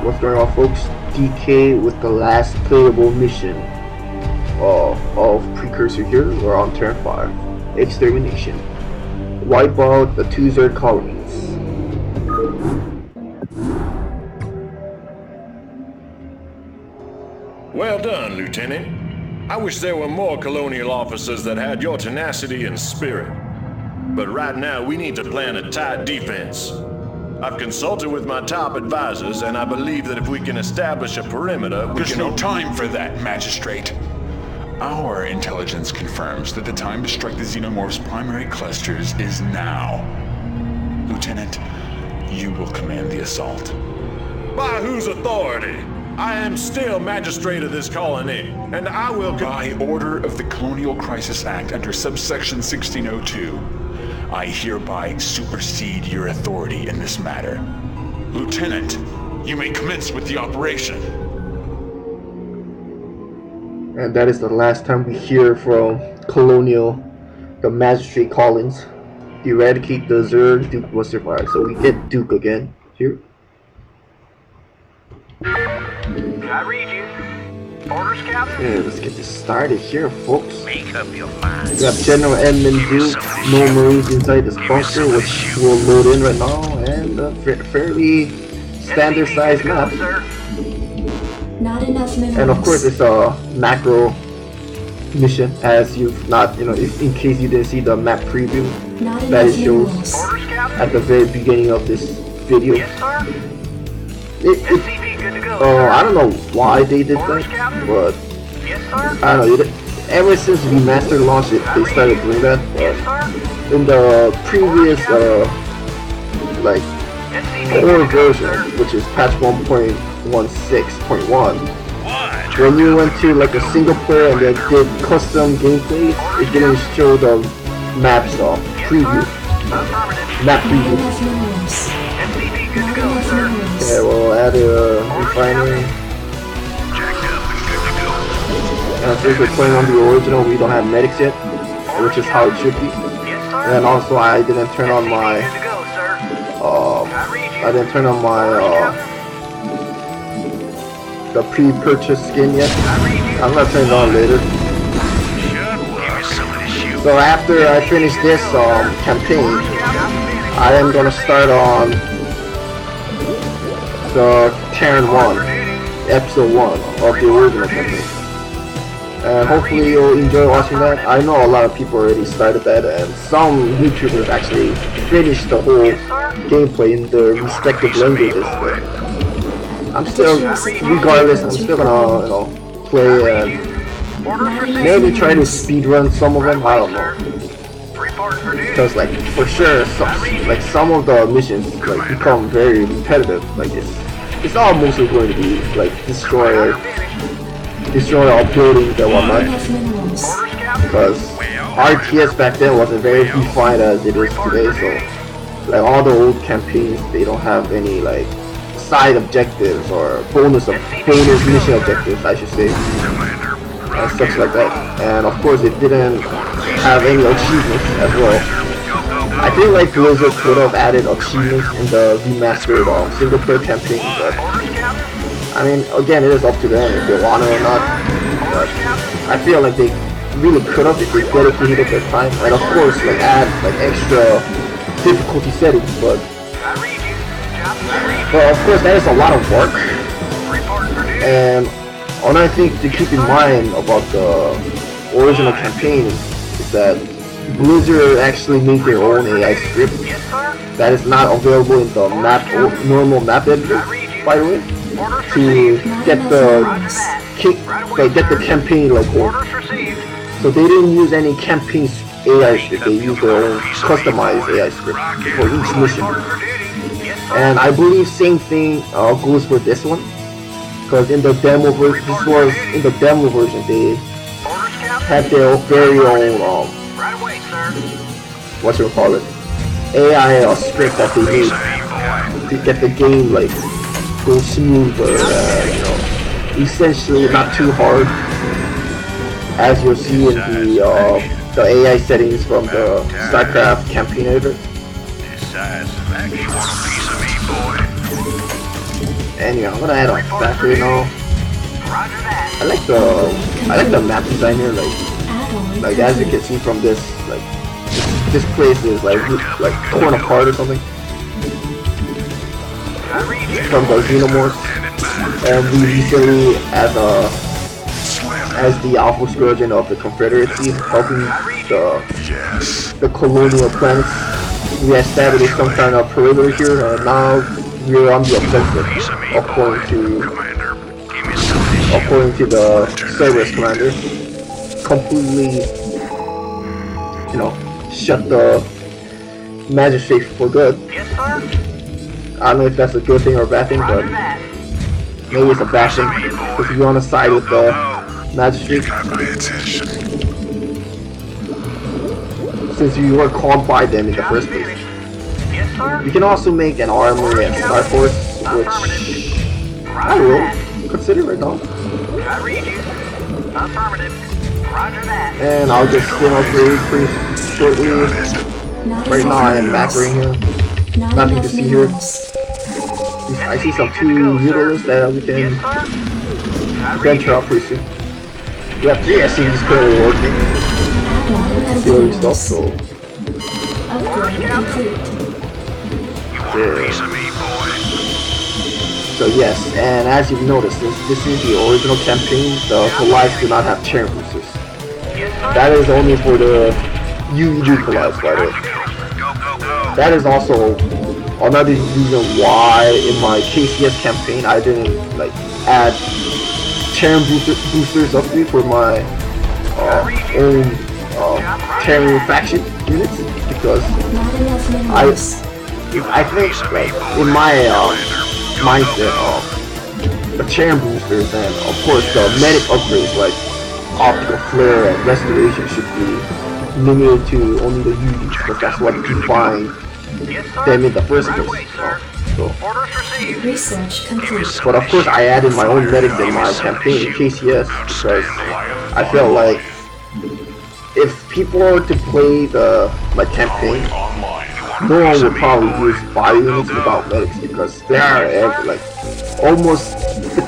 What's going on, folks? DK with the last playable mission of Precursor here. We're on turn 5. Extermination. Wipe out the 2 Zerg colonies. Well done, Lieutenant. I wish there were more colonial officers that had your tenacity and spirit. But right now, we need to plan a tight defense. I've consulted with my top advisors, and I believe that if we can establish a perimeter, There's no time for that, Magistrate. Our intelligence confirms that the time to strike the Xenomorphs' primary clusters is now. Lieutenant, you will command the assault. By whose authority? I am still magistrate of this colony, and I will... By order of the Colonial Crisis Act under subsection 1602, I hereby supersede your authority in this matter. Lieutenant, you may commence with the operation. And that is the last time we hear from Colonial, the Magistrate Collins. Eradicate the Zerg, Duke will survive. So we get Duke again here. I read you. Orders, Captain? Yeah, let's get this started here, folks. Make up your mind. We have General Edmund Duke, no Marines inside this bunker, which we'll load in right now, and a fairly standard sized map. Not enough minerals. And of course, it's a macro mission, as you've not, in case you didn't see the map preview that it shows at the very beginning of this video. Yes, sir? SCV, good to go, I don't know why they did that, but yes, sir? I don't know. Ever since Remastered launched it, they started doing that. Yes, sir? In the previous, like, core version, which is patch 1.16.1, when you went to like a single player and then did custom gameplay, it didn't show the maps preview. Map preview. SCV, good to go, sir. Yeah, we'll add a refinery. And since we're playing on the original, we don't have medics yet, which is how it should be. Yes, sir? And also, I didn't turn on my, Good to go, sir. the pre-purchase skin yet. I'm gonna turn it on later. So after I finish this campaign, I am gonna start on the Terran 1, episode 1 of the original campaign. And hopefully you'll enjoy watching that. I know a lot of people already started that, and some YouTubers actually finished the whole gameplay in their respective languages. But I'm still, regardless, I'm still gonna, play and maybe try to speedrun some of them. I don't know, because like for sure, some of the missions like become very repetitive. Like it's all mostly going to be like destroy all buildings and whatnot, because RTS back then wasn't very defined as it is today. So like all the old campaigns, they don't have any like side objectives or bonus mission objectives, I should say, and stuff like that. And of course, it didn't have any achievements as well. I feel like Blizzard could have added achievements in the remastered single player campaign, but I mean, again, it is up to them if they want it or not. But I feel like they really could have if they dedicated their time, and of course, like add like extra difficulty settings. But of course, that is a lot of work. And another thing to keep in mind about the original campaign is that Blizzard actually made their own AI script that is not available in the normal map editor, by the way, to get the campaign like going. So they didn't use any campaign AI script, they used their own customized AI script for each mission. And I believe same thing goes for this one, because in the demo version, they had their very own AI script that they made to get the game like go smoother, essentially not too hard, as you'll see in the AI settings from the StarCraft campaign editor. And yeah, I'm gonna add a factory now. Roger that. I like the map design here, like as you can see from this, like this place is like torn apart or something from the Xenomorphs, and we recently as the Alpha Squadron of the Confederacy helping the colonial planets, we established some kind of perimeter here, and now we're on the offensive according to the Cerberus Commander. Completely, you know, shut the magistrate for good. Yes, sir. I don't know if that's a good thing or a bad thing, but maybe it's a bad thing because you're on the side with the magistrate. Since you were called by them in the first place. Yes, sir. You can also make an armory and Star Force, which I will consider right now. I read you. Affirmative. Roger that. And I'll just spin upgrade pretty shortly. Right now I am macroing here. Nothing to see here. I see some 2 mutalists that we can venture out pretty soon. We have 3 SCVs currently working. Doing stuff, so so yes, and as you've noticed, this is the original campaign. The collides do not have chair boosters. That is only for the UEG collides, by the way. That is also another reason why in my KCS campaign I didn't like add chair boosters upgrade for my own Terran faction units, because I think like in my mindset the chain boosters and of course the medic upgrades like optical flare and restoration should be limited to only the UVs, because that's what define them in the first place. So, Research complete. but of course I added my own medics in my campaign in KCS because I felt like if people were to play my campaign, no one would probably use bio units without medics, because they are like almost the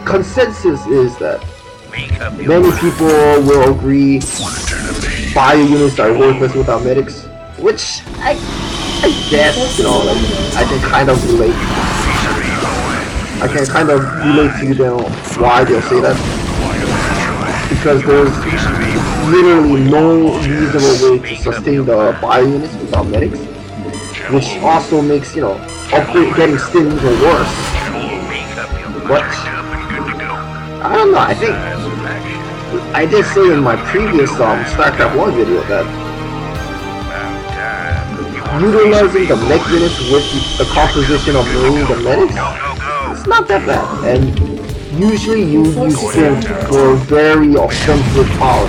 consensus is that many people will agree bio units are worthless without medics, which I guess, you know, like I can kind of relate. I can kind of relate to them why they'll say that, because there's literally no reasonable way to sustain the bio units without medics, which also makes, you know, getting stim even worse. But I don't know, I think I did say in my previous StarCraft 1 video that utilizing the mech units with the composition of Marines and medics, it's not that bad, and usually you use stim for very offensive power.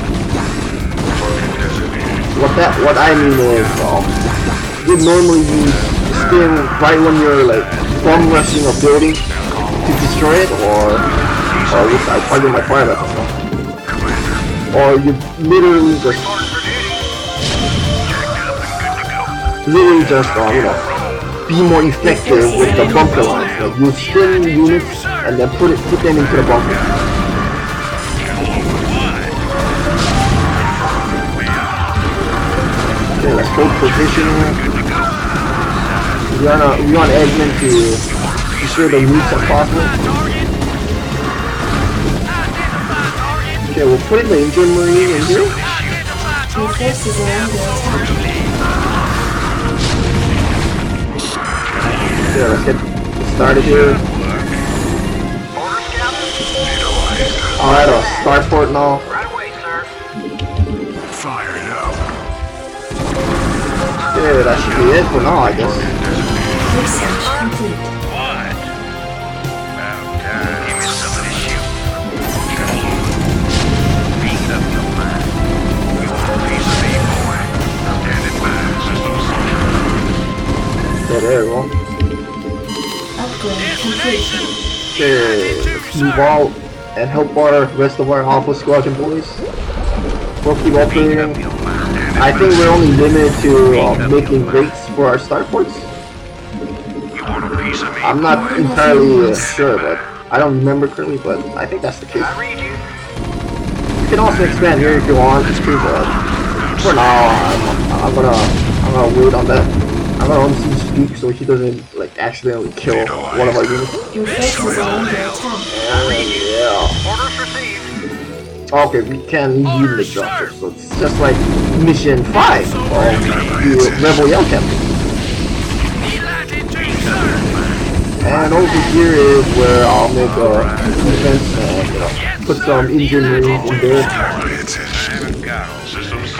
What I mean is, you normally use stim right when you're like bomb rushing a building to destroy it, or I target my fire weapon, or you literally just you know, be more effective with the bunker lines. Like you stim units and then put them into the bunker. Okay, let's hold position. We want Eggman to ensure the nukes are possible. Okay, we'll put in the Injured Marine in here. Your forces are under attack. Yeah, let's get started here. Alright, I'll start for it now. Right away, sir. Fire it up. Yeah, that should be it for now, I guess. Research complete. What? About time. Give me something to shoot. Beat up your mind. You want a piece of me, boy? Standing by. Yeah, there we go. Upgrade complete. Okay, let's move out and help our rest of our Alpha Squadron boys. We'll keep operating. I think we're only limited to making breaks for our starports. piece of me? I'm not entirely sure, but I don't remember currently, but I think that's the case. I read you. You can also expand here if you want, too, but for now, I'm gonna wait on that. I'm gonna unsee Speak so he doesn't like accidentally kill one of our units. Your forces are under attack. Yeah. Orders received. Okay, we can use the dropship, so it's just like mission 5 of the Rebel Yell campaign. And over here is where I'll make a defense and put some engine marines in there.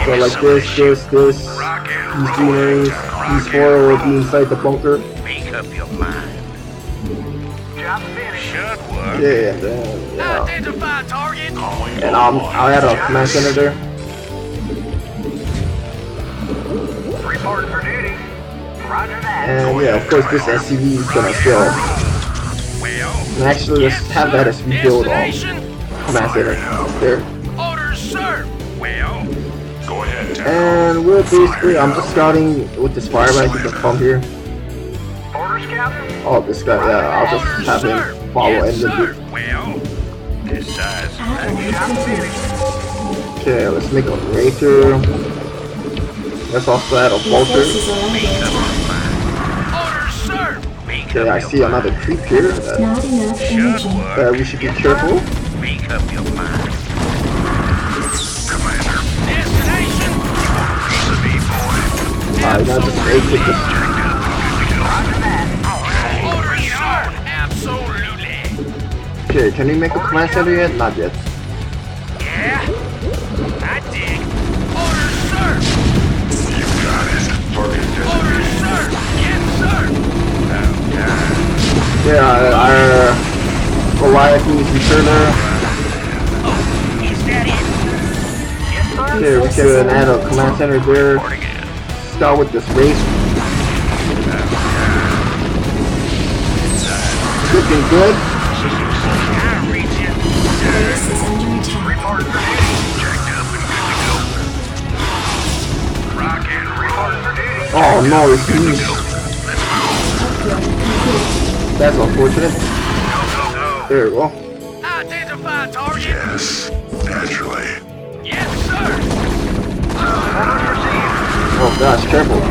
So like this, these 3 marines, these 4 will be inside the bunker. Make up your mind. Job finished. Should work. Yeah, and then Identify target. and I'll add a command center there. Reporting for duty. Roger that. And yeah, of course this SCV is gonna kill. Well, And actually, let's have that as we build command center there. Orders, sir. well. Go ahead, Tech. And we're basically, I'm just scouting with this fireback. You can come here. Orders, Captain. Oh, this guy, yeah, I'll just have him follow and then do. Well, decide. Allied complete. Okay, let's make a racer. Let's also add a Your vulture. forces are under attack. Orders, sir. Okay, I see another creep here that Not enough energy. we should be careful. Make up your mind. Commander, Destination. piece of me, boy. Alright, now just exit this. Roger that. Orders, sir. Absolutely. Okay, can we make a command center yet? Not yet. Yeah, I dig. Orders, sir. You got it. Target Orders, sir. Yes, sir. Yeah, our Goliath needs returner. Is that it? Yes, sir. Okay, we can add a command center there. Start with this race. Looking good. I reach you. Base is under attack. Reporting for duty. Jacked up and good to go. Rocket, reporting for duty. Oh no, it's me. Upgrade complete. That's unfortunate. Go, go, There we go. Identify target. Yes, naturally. Yes, sir. Oh gosh, careful.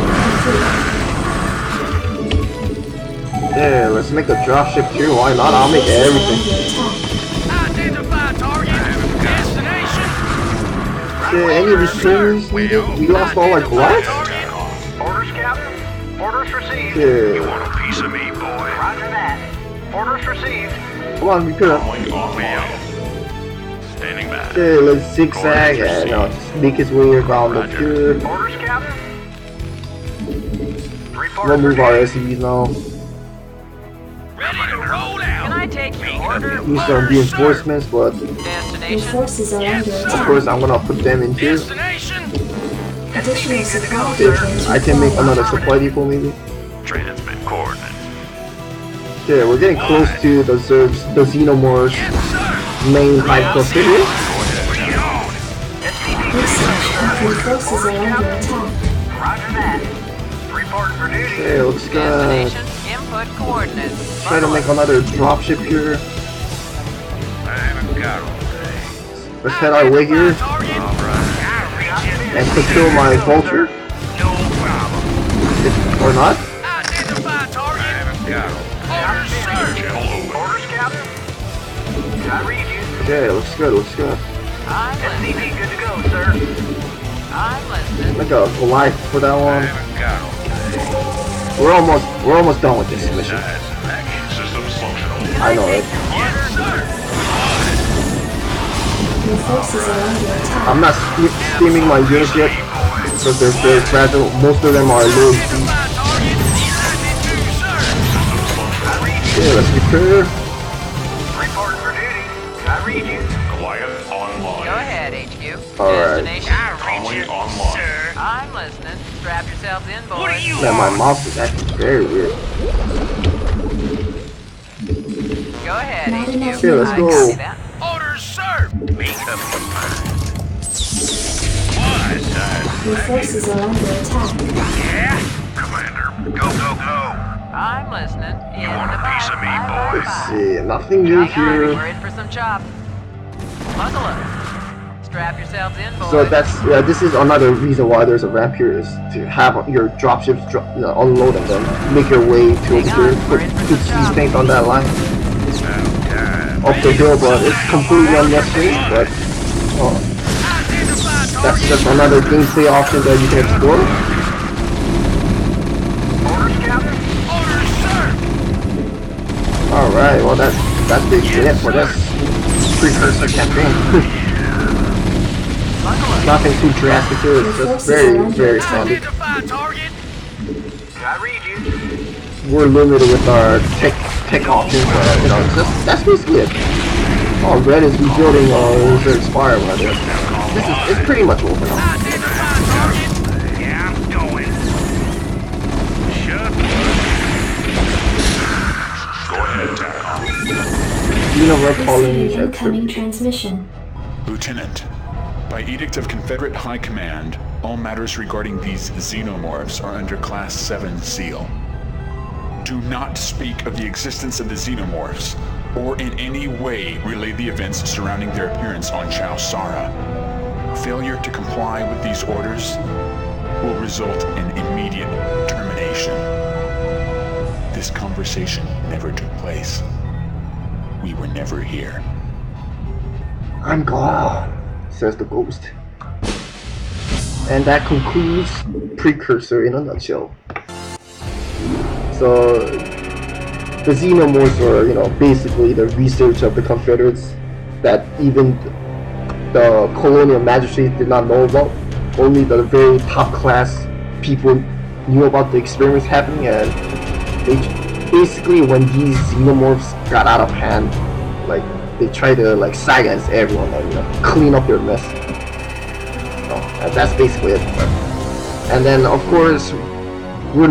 Yeah, let's make a dropship here. Why not? I'll make everything. Identify target. Destination. Okay, any returners needed? We lost all our Goliaths? Orders, Captain. Orders received. Yeah. You want a piece of me, boy? Roger that. Orders received. Come on, we could. Well, standing by. Okay, let's zigzag and just make his way around up here. Orders, Captain. We'll Reporting move for our duty. SCVs now. Ready to roll out. Can I take your order? Use some reinforcements, but Your Destination. forces are under of attack. course I'm gonna put them in here. Destination. Additional supply Okay, depots I can make required. another supply depot maybe. Transmit coordinates. Okay, we're getting close to the Zergs, the Xenomorphs main high cluster here. Bring it on. Research complete. Forces are under attack. Roger that. Reporting for duty. Okay, looks good. Destination. Input coordinates. Try to make another dropship here. I haven't got all day. Let's head our way here Target. I reach you. and fulfill my vulture, No problem. or not. Identify target. Haven't got all Orders, sir. Orders, Captain. I read you. Okay, looks good, looks good. I'm listening. SCP good to go, sir. I'm listening. Make a Goliath for that I one. haven't got all day. We're almost done with this mission. Systems functional. I know it. Orders, sir. Your forces are under attack. I'm not steaming my units yet because they're very fragile. Most of them are low speed. Identify target. Elected to, sir. Okay, let's repair. Reporting for duty. I read you. Goliath Go online. ahead, HQ. Alright. Destination. Conway online. Sir. I'm listening. Strap yourselves in, boys. What do you Man, my want? mouse is acting very weird. Go ahead, Not HQ. enough Okay, let's I go. copy that. Orders, sir. Make up your mind. Why, sir? Your forces are under attack. Yeah? Commander, Go, go, go. I'm listening. You want a piece of me, boy? Let's see, nothing new Hang on, here. we're in for some chop. Buckle up. Strap yourselves in, boys. So that's this is another reason why there's a ramp here, is to have your dropships unload and then make your way to over here. Put these things on that line up the hill, but it's completely unnecessary. But that's just another gameplay option that you can explore. Orders, Captain? Orders, sir! Alright, well that's basically it for this Precursor campaign. Nothing too drastic here, it's just very standard. Target. I read you. We're limited with our tech options, but you know, that's basically it. Oh, Red is rebuilding his Inspire right there. It's pretty much over now. Yeah, I'm going. Shut. Go ahead, TACOM. Xenomorph calling Receiving incoming transmission. Lieutenant, by edict of Confederate High Command, all matters regarding these Xenomorphs are under Class 7 seal. Do not speak of the existence of the Xenomorphs, or in any way relay the events surrounding their appearance on Chao Sara. Failure to comply with these orders will result in immediate termination. This conversation never took place. We were never here. I'm gone, says the ghost. And that concludes Precursor in a nutshell. So the Xenomorphs are, you know, basically the research of the Confederates that even the colonial magistrates did not know about. Only the very top class people knew about the experiments happening, and they basically, when these Xenomorphs got out of hand, like they tried to like side against everyone, like, you know, clean up their mess. And that's basically it. And then of course we're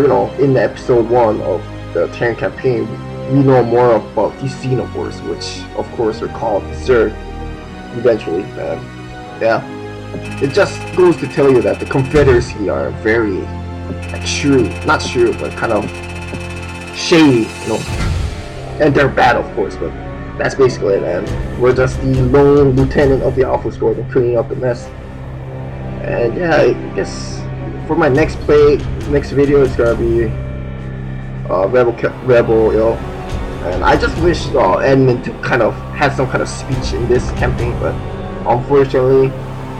you know, in episode 1 of the Terran campaign, we know more about these Xenomorphs, which of course are called Zerg eventually. And yeah, it just goes to tell you that the Confederacy are very like shrewd, not shrewd, but kind of shady, you know. And they're bad, of course, but that's basically it. And we're just the lone lieutenant of the Alpha Squadron cleaning up the mess. And yeah, I guess for my next video, it's gonna be Rebel, yo. And I just wish Edmund to kind of have some kind of speech in this campaign, but unfortunately,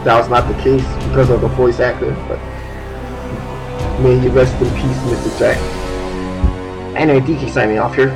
that was not the case because of the voice actor. But may you rest in peace, Mr. Jack. Anyway, DK signing off here.